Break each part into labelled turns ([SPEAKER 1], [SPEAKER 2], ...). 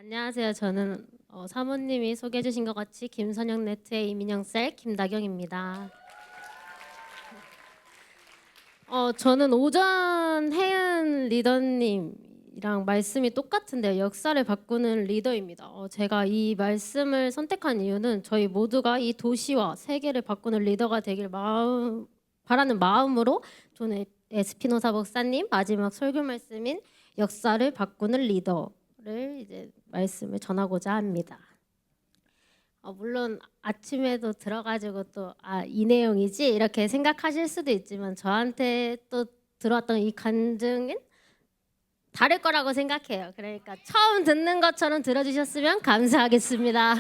[SPEAKER 1] 안녕하세요. 저는 사모님이 소개해 주신 것 같이 김선영 네트의 이민영셀 김다경입니다. 저는 오전 혜은 리더님이랑 말씀이 똑같은데요. 역사를 바꾸는 리더입니다. 제가 이 말씀을 선택한 이유는 저희 모두가 이 도시와 세계를 바꾸는 리더가 되길 바라는 마음으로 저는 에스피노사 목사님 마지막 설교 말씀인 역사를 바꾸는 리더를 이제 말씀을 전하고자 합니다. 물론 아침에도 들어가지고 또 이 내용이지 이렇게 생각하실 수도 있지만 저한테 또 들어왔던 이 간증은 다를 거라고 생각해요. 그러니까 처음 듣는 것처럼 들어주셨으면 감사하겠습니다.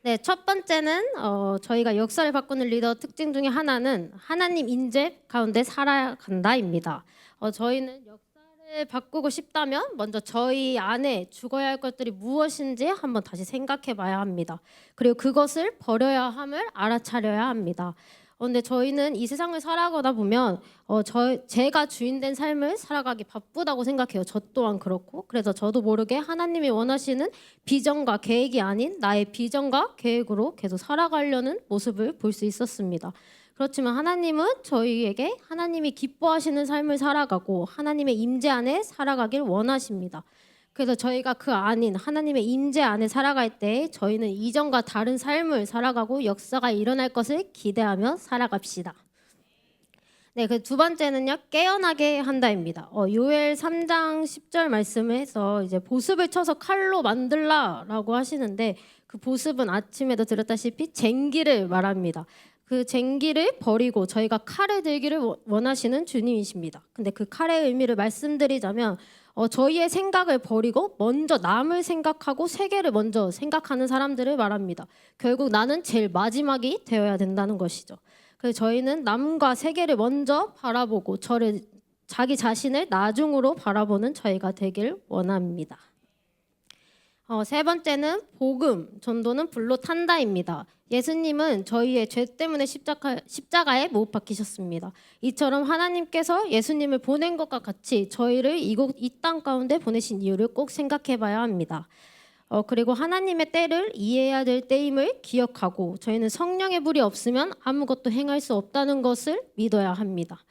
[SPEAKER 1] 네, 첫 번째는 저희가 역사를 바꾸는 리더 특징 중에 하나는 하나님 인재 가운데 살아간다입니다. 저희는 역사를 바꾸고 싶다면 먼저 저희 안에 죽어야 할 것들이 무엇인지 한번 다시 생각해 봐야 합니다. 그리고 그것을 버려야 함을 알아차려야 합니다. 근데 저희는 이 세상을 살아가다 보면 제가 주인된 삶을 살아가기 바쁘다고 생각해요. 저 또한 그렇고. 그래서 저도 모르게 하나님이 원하시는 비전과 계획이 아닌 나의 비전과 계획으로 계속 살아가려는 모습을 볼 수 있었습니다. 그렇지만 하나님은 저희에게 하나님이 기뻐하시는 삶을 살아가고 하나님의 임재 안에 살아가길 원하십니다. 그래서 저희가 그 아닌 하나님의 임재 안에 살아갈 때 저희는 이전과 다른 삶을 살아가고 역사가 일어날 것을 기대하며 살아갑시다. 네, 그 두 번째는요, 깨어나게 한다입니다. 요엘 3장 10절 말씀에서 이제 보습을 쳐서 칼로 만들라라고 하시는데 그 보습은 아침에도 들었다시피 쟁기를 말합니다. 그 쟁기를 버리고 저희가 칼을 들기를 원하시는 주님이십니다. 근데 그 칼의 의미를 말씀드리자면 저희의 생각을 버리고 먼저 남을 생각하고 세계를 먼저 생각하는 사람들을 말합니다. 결국 나는 제일 마지막이 되어야 된다는 것이죠. 그래서 저희는 남과 세계를 먼저 바라보고 자기 자신을 나중으로 바라보는 저희가 되길 원합니다. 세 번째는 복음, 전도는 불로 탄다입니다. 예수님은 저희의 죄 때문에 십자가에 못 박히셨습니다. 이처럼 하나님께서 예수님을 보낸 것과 같이 저희를 이 땅 가운데 보내신 이유를 꼭 생각해 봐야 합니다. 그리고 하나님의 때를 이해해야 될 때임을 기억하고 저희는 성령의 불이 없으면 아무것도 행할 수 없다는 것을 믿어야 합니다.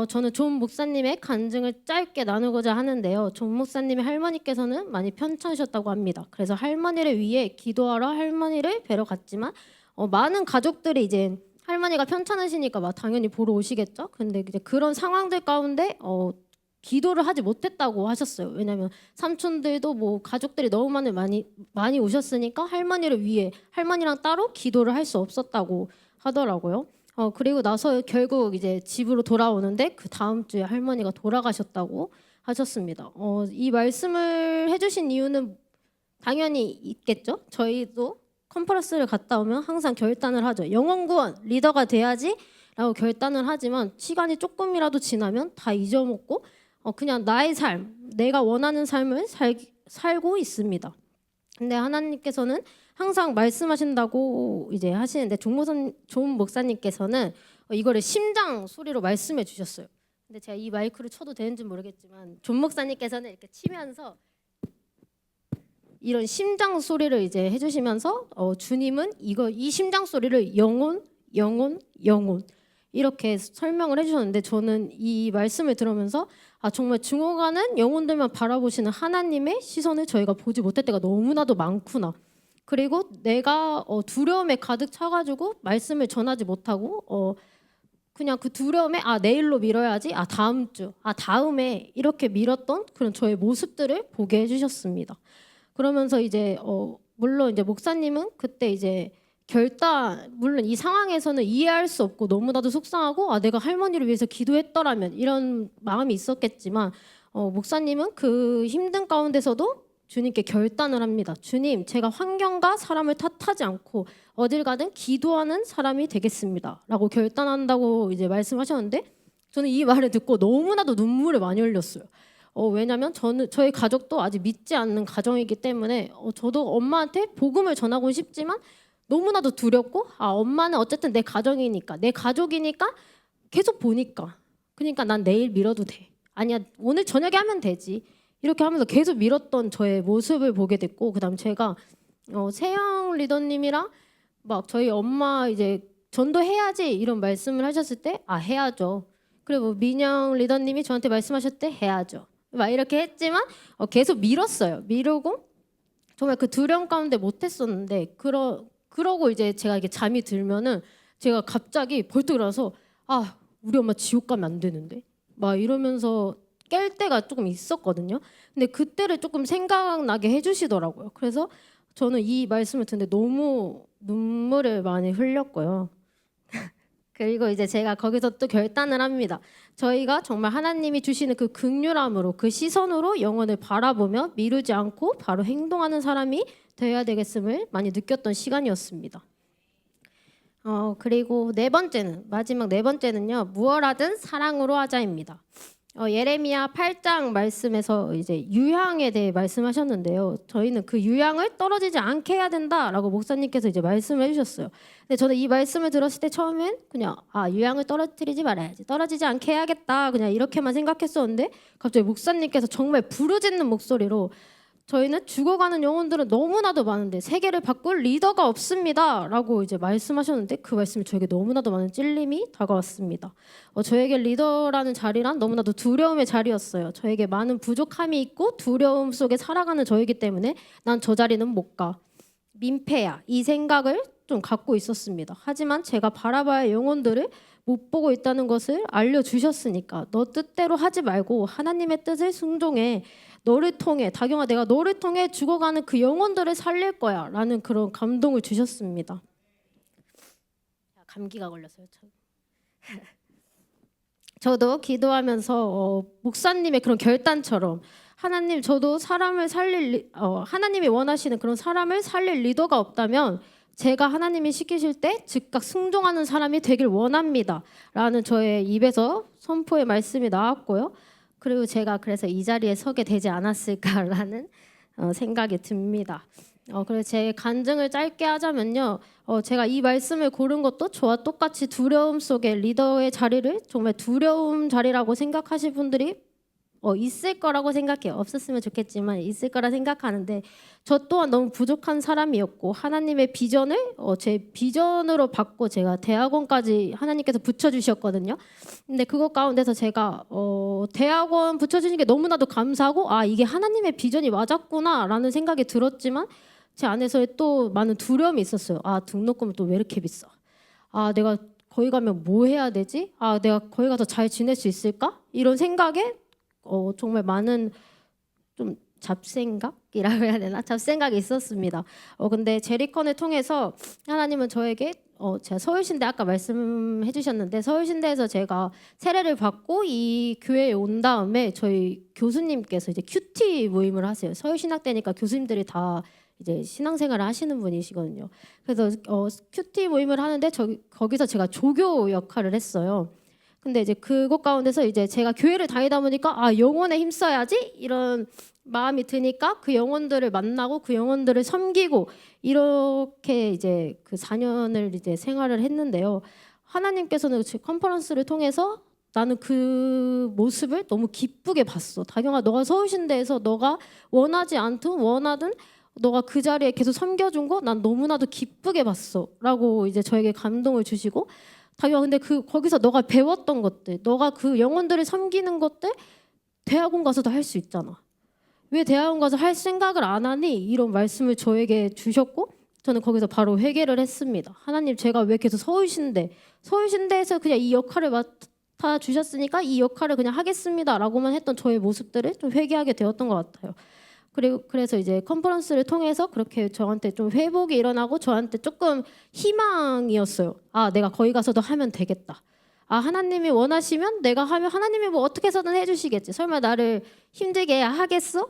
[SPEAKER 1] 저는 존 목사님의 간증을 짧게 나누고자 하는데요. 존 목사님의 할머니께서는 많이 편찮으셨다고 합니다. 그래서 할머니를 위해 기도하러 할머니를 뵈러 갔지만 많은 가족들이 이제 할머니가 편찮으시니까 당연히 보러 오시겠죠. 근데 이제 그런 상황들 가운데 기도를 하지 못했다고 하셨어요. 왜냐하면 삼촌들도 뭐 가족들이 너무 많이 오셨으니까 할머니를 위해 할머니랑 따로 기도를 할 수 없었다고 하더라고요. 그리고 나서 결국 이제 집으로 돌아오는데 그 다음 주에 할머니가 돌아가셨다고 하셨습니다. 이 말씀을 해주신 이유는 당연히 있겠죠. 저희도 컨퍼런스를 갔다 오면 항상 결단을 하죠. 영혼구원 리더가 돼야지 라고 결단을 하지만 시간이 조금이라도 지나면 다 잊어먹고 그냥 나의 삶, 내가 원하는 삶을 살고 있습니다. 근데 하나님께서는 항상 말씀하신다고 이제 하시는데 존 목사님께서는 이거를 심장 소리로 말씀해 주셨어요. 근데 제가 이 마이크를 쳐도 되는지 모르겠지만 존 목사님께서는 이렇게 치면서 이런 심장 소리를 이제 해주시면서 주님은 이 심장 소리를 영혼 이렇게 설명을 해주셨는데 저는 이 말씀을 들으면서 정말 증오가는 영혼들만 바라보시는 하나님의 시선을 저희가 보지 못할 때가 너무나도 많구나. 그리고 내가 두려움에 가득 차가지고 말씀을 전하지 못하고 그냥 그 두려움에 내일로 미뤄야지, 다음 주, 다음에 이렇게 미뤘던 그런 저의 모습들을 보게 해주셨습니다. 그러면서 이제 물론 이제 목사님은 그때 이제 물론 이 상황에서는 이해할 수 없고 너무나도 속상하고 내가 할머니를 위해서 기도했더라면 이런 마음이 있었겠지만 목사님은 그 힘든 가운데서도 주님께 결단을 합니다. 주님, 제가 환경과 사람을 탓하지 않고 어딜 가든 기도하는 사람이 되겠습니다. 라고 결단한다고 이제 말씀하셨는데 저는 이 말을 듣고 너무나도 눈물을 많이 흘렸어요. 왜냐하면 저희 가족도 아직 믿지 않는 가정이기 때문에 저도 엄마한테 복음을 전하고 싶지만 너무나도 두렵고 엄마는 어쨌든 내 가정이니까 내 가족이니까 계속 보니까 그러니까 난 내일 미뤄도 돼. 아니야 오늘 저녁에 하면 되지. 이렇게 하면서 계속 밀었던 저의 모습을 보게 됐고, 그다음 제가 세영 리더님이랑 막 저희 엄마 이제 전도해야지 이런 말씀을 하셨을 때 아 해야죠. 그리고 민영 리더님이 저한테 말씀하셨을 때 해야죠. 막 이렇게 했지만 계속 밀었어요. 미루고 정말 그 두려움 가운데 못했었는데 그러고 이제 제가 이게 잠이 들면은 제가 갑자기 벌떡 일어나서 아 우리 엄마 지옥 가면 안 되는데 막 이러면서 깰 때가 조금 있었거든요. 근데 그때를 조금 생각나게 해주시더라고요. 그래서 저는 이 말씀을 듣는데 너무 눈물을 많이 흘렸고요. 그리고 이제 제가 거기서 또 결단을 합니다. 저희가 정말 하나님이 주시는 그 긍휼함으로 그 시선으로 영혼을 바라보며 미루지 않고 바로 행동하는 사람이 되어야 되겠음을 많이 느꼈던 시간이었습니다. 그리고 마지막 네 번째는요. 무엇하든 사랑으로 하자입니다. 예레미야 8장 말씀에서 이제 유향에 대해 말씀하셨는데요. 저희는 그 유향을 떨어지지 않게 해야 된다라고 목사님께서 이제 말씀을 해주셨어요. 근데 저는 이 말씀을 들었을 때 처음엔 그냥 유향을 떨어뜨리지 말아야지, 떨어지지 않게 해야겠다, 그냥 이렇게만 생각했었는데 갑자기 목사님께서 정말 부르짖는 목소리로 저희는 죽어가는 영혼들은 너무나도 많은데 세계를 바꿀 리더가 없습니다라고 이제 말씀하셨는데 그 말씀이 저에게 너무나도 많은 찔림이 다가왔습니다. 저에게 리더라는 자리란 너무나도 두려움의 자리였어요. 저에게 많은 부족함이 있고 두려움 속에 살아가는 저이기 때문에 난 저 자리는 못 가. 민폐야. 이 생각을 좀 갖고 있었습니다. 하지만 제가 바라봐야 할 영혼들을 못 보고 있다는 것을 알려주셨으니까 너 뜻대로 하지 말고 하나님의 뜻을 순종해. 너를 통해 다경아 내가 너를 통해 죽어가는 그 영혼들을 살릴 거야 라는 그런 감동을 주셨습니다. 감기가 걸렸어요. 저도 기도하면서 목사님의 그런 결단처럼 하나님 저도 하나님이 원하시는 그런 사람을 살릴 리더가 없다면 제가 하나님이 시키실 때 즉각 순종하는 사람이 되길 원합니다 라는 저의 입에서 선포의 말씀이 나왔고요. 그리고 제가 그래서 이 자리에 서게 되지 않았을까라는 생각이 듭니다. 그래서 제 간증을 짧게 하자면요. 제가 이 말씀을 고른 것도 저와 똑같이 두려움 속에 리더의 자리를 정말 두려움 자리라고 생각하실 분들이 있을 거라고 생각해요. 없었으면 좋겠지만 있을 거라 생각하는데 저 또한 너무 부족한 사람이었고 하나님의 비전을 제 비전으로 받고 제가 대학원까지 하나님께서 붙여주셨거든요. 근데 그것 가운데서 제가 대학원 붙여주신 게 너무나도 감사하고 이게 하나님의 비전이 맞았구나라는 생각이 들었지만 제 안에서의 또 많은 두려움이 있었어요. 등록금은 또 왜 이렇게 비싸? 내가 거기 가면 뭐 해야 되지? 내가 거기 가서 잘 지낼 수 있을까? 이런 생각에 정말 많은 좀 잡생각이라고 해야 되나? 잡생각이 있었습니다. 근데 제리컨을 통해서 하나님은 저에게 제가 서울신대 아까 말씀해 주셨는데 서울신대에서 제가 세례를 받고 이 교회에 온 다음에 저희 교수님께서 이제 큐티 모임을 하세요. 서울신학대니까 교수님들이 다 이제 신앙생활을 하시는 분이시거든요. 그래서 큐티 모임을 하는데 거기서 제가 조교 역할을 했어요. 근데 이제 그곳 가운데서 이제 제가 교회를 다니다 보니까 영혼에 힘써야지 이런 마음이 드니까 그 영혼들을 만나고 그 영혼들을 섬기고 이렇게 이제 그 4년을 이제 생활을 했는데요. 하나님께서는 컨퍼런스를 통해서 나는 그 모습을 너무 기쁘게 봤어. 다경아, 너가 서울신대에서 너가 원하지 않든 원하든 너가 그 자리에 계속 섬겨준 거 난 너무나도 기쁘게 봤어라고 이제 저에게 감동을 주시고. 다경아 근데 거기서 너가 배웠던 것들 너가 그 영혼들을 섬기는 것들 대학원 가서도 할 수 있잖아. 왜 대학원 가서 할 생각을 안 하니? 이런 말씀을 저에게 주셨고 저는 거기서 바로 회개를 했습니다. 하나님 제가 왜 계속 서울신대에서 그냥 이 역할을 맡아주셨으니까 이 역할을 그냥 하겠습니다 라고만 했던 저의 모습들을 좀 회개하게 되었던 것 같아요. 그래서 이제 컨퍼런스를 통해서 그렇게 저한테 좀 회복이 일어나고 저한테 조금 희망이었어요. 내가 거기 가서도 하면 되겠다. 하나님이 원하시면 내가 하면 하나님이 뭐 어떻게 해서든 해주시겠지. 설마 나를 힘들게 하겠어?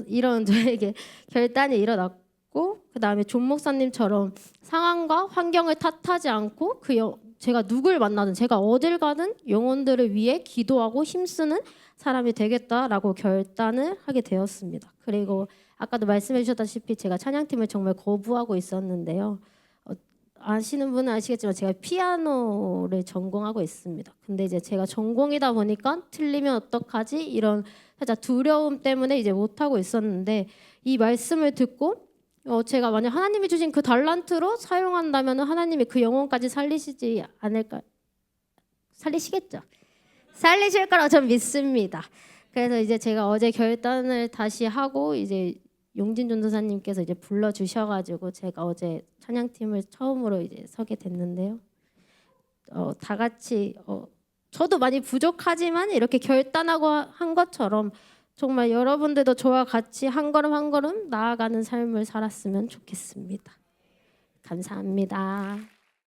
[SPEAKER 1] 이런 저에게 결단이 일어났고 그 다음에 존 목사님처럼 상황과 환경을 탓하지 않고 제가 누굴 만나든 제가 어딜 가든 영혼들을 위해 기도하고 힘쓰는 사람이 되겠다라고 결단을 하게 되었습니다. 그리고 아까도 말씀해 주셨다시피 제가 찬양팀을 정말 거부하고 있었는데요. 아시는 분은 아시겠지만 제가 피아노를 전공하고 있습니다. 근데 이제 제가 전공이다 보니까 틀리면 어떡하지? 이런 살짝 두려움 때문에 이제 못 하고 있었는데 이 말씀을 듣고 제가 만약 하나님이 주신 그 달란트로 사용한다면 하나님이 그 영혼까지 살리시지 않을까? 살리시겠죠? 살리실 거라고 전 믿습니다. 그래서 이제 제가 어제 결단을 다시 하고 이제 용진 전도사님께서 이제 불러 주셔가지고 제가 어제 찬양팀을 처음으로 이제 서게 됐는데요. 다 같이 저도 많이 부족하지만 이렇게 결단하고 한 것처럼 정말 여러분들도 저와 같이 한 걸음 한 걸음 나아가는 삶을 살았으면 좋겠습니다. 감사합니다.